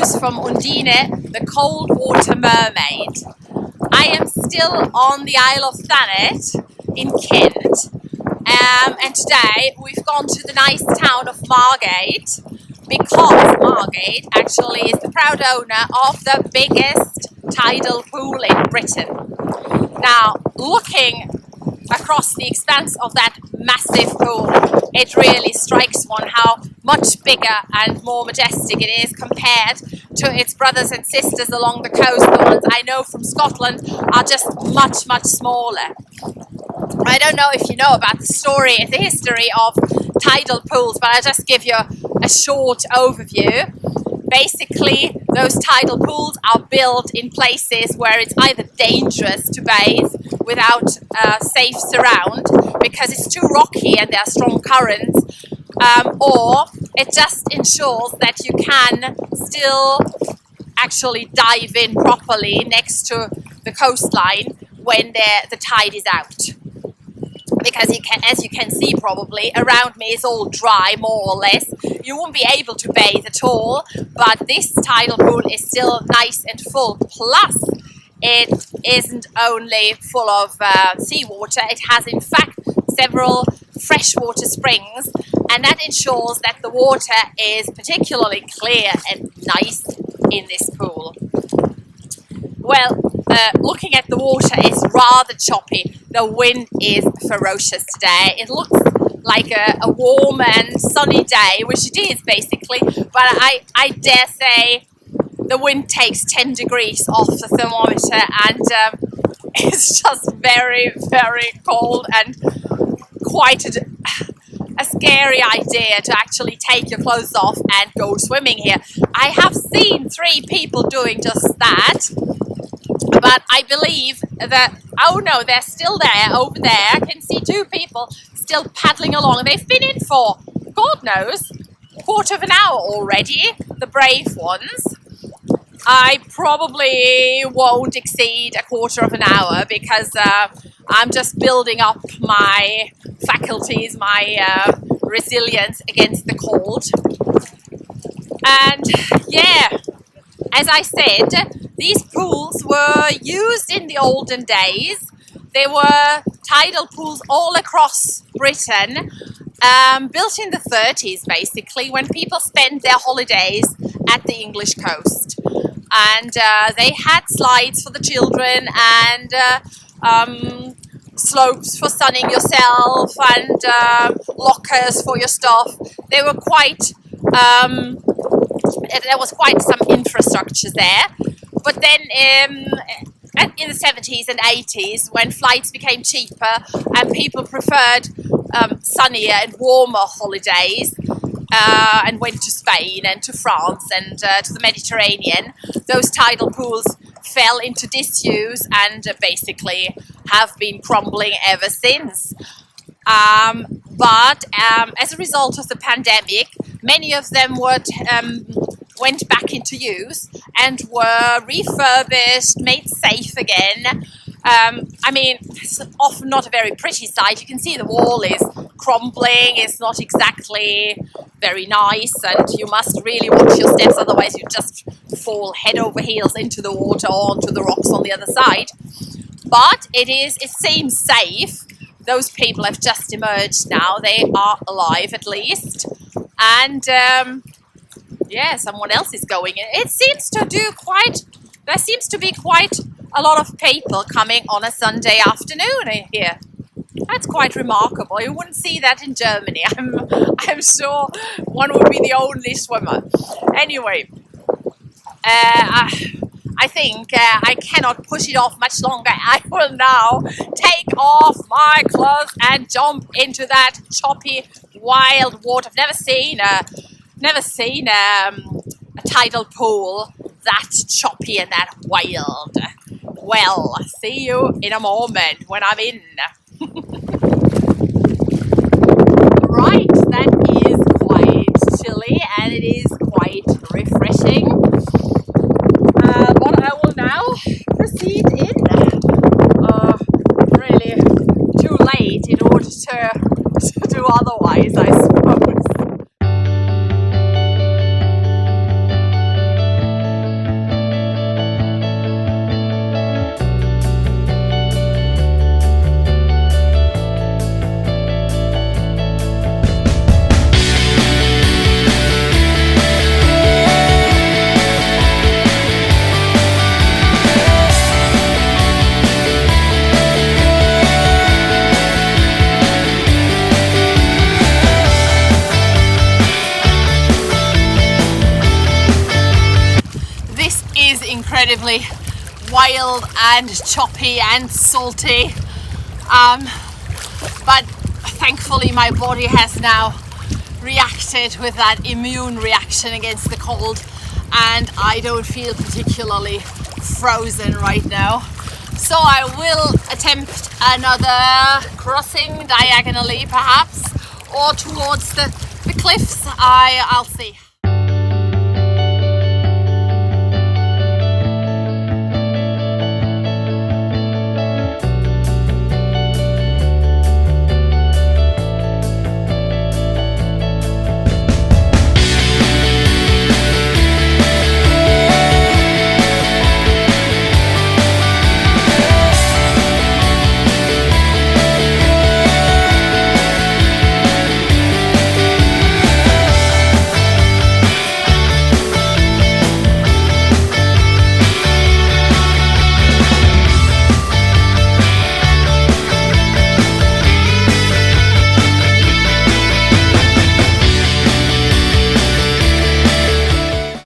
news from Undine, the cold water mermaid. I am still on the Isle of Thanet in Kent, and today we've gone to the nice town of Margate, because Margate actually is the proud owner of the biggest tidal pool in Britain. Now, looking across the expanse of that massive pool, it really strikes one how much bigger and more majestic it is compared to its brothers and sisters along the coast. The ones I know from Scotland are just much smaller. I don't know if you know about the story and the history of tidal pools, but I'll just give you a short overview. Basically, those tidal pools are built in places where it's either dangerous to bathe without a safe surround because it's too rocky and there are strong currents, or it just ensures that you can still actually dive in properly next to the coastline when the tide is out. Because as you can see probably, around me is all dry, more or less. You won't be able to bathe at all, but this tidal pool is still nice and full. Plus, it isn't only full of seawater, it has in fact several freshwater springs, and that ensures that the water is particularly clear and nice in this pool. Well, looking at the water is rather choppy. The wind is ferocious today. It looks like a warm and sunny day, which it is basically, but I dare say the wind takes 10 degrees off the thermometer, and it's just very cold and quite a scary idea to actually take your clothes off and go swimming here. I have seen 3 people doing just that, but I believe that, oh no, they're still there over there. I can see 2 people still paddling along. They've been in for, God knows, a quarter of an hour already, the brave ones. I probably won't exceed a quarter of an hour because I'm just building up my faculties, my resilience against the cold. And yeah, as I said, these pools were used in the olden days. There were tidal pools all across Britain, built in the 30s basically, when people spent their holidays at the English coast. And they had slides for the children and slopes for sunning yourself and lockers for your stuff. They were quite, there was quite some infrastructure there. But then in the 70s and 80s, when flights became cheaper and people preferred sunnier and warmer holidays, and went to Spain and to France and to the Mediterranean, those tidal pools fell into disuse and basically have been crumbling ever since. But as a result of the pandemic, many of them went back into use and were refurbished, made safe again. I mean, it's often not a very pretty sight. You can see the wall is crumbling, it's not exactly very nice, and you must really watch your steps, otherwise you just fall head over heels into the water or onto the rocks on the other side. But it seems safe. Those people have just emerged now. They are alive at least. And yeah, someone else is going in. There seems to be quite a lot of people coming on a Sunday afternoon here. That's quite remarkable. You wouldn't see that in Germany. I'm sure one would be the only swimmer. Anyway, I think I cannot push it off much longer. I will now take off my clothes and jump into that choppy, wild water. I've never seen a tidal pool that choppy and that wild. Well, see you in a moment when I'm in. Right, that is quite chilly and it is quite refreshing. But I will now proceed in. Really too late in order to do otherwise, I suppose. incredibly wild and choppy and salty, but thankfully my body has now reacted with that immune reaction against the cold, and I don't feel particularly frozen right now. So I will attempt another crossing diagonally perhaps, or towards the cliffs. I'll see.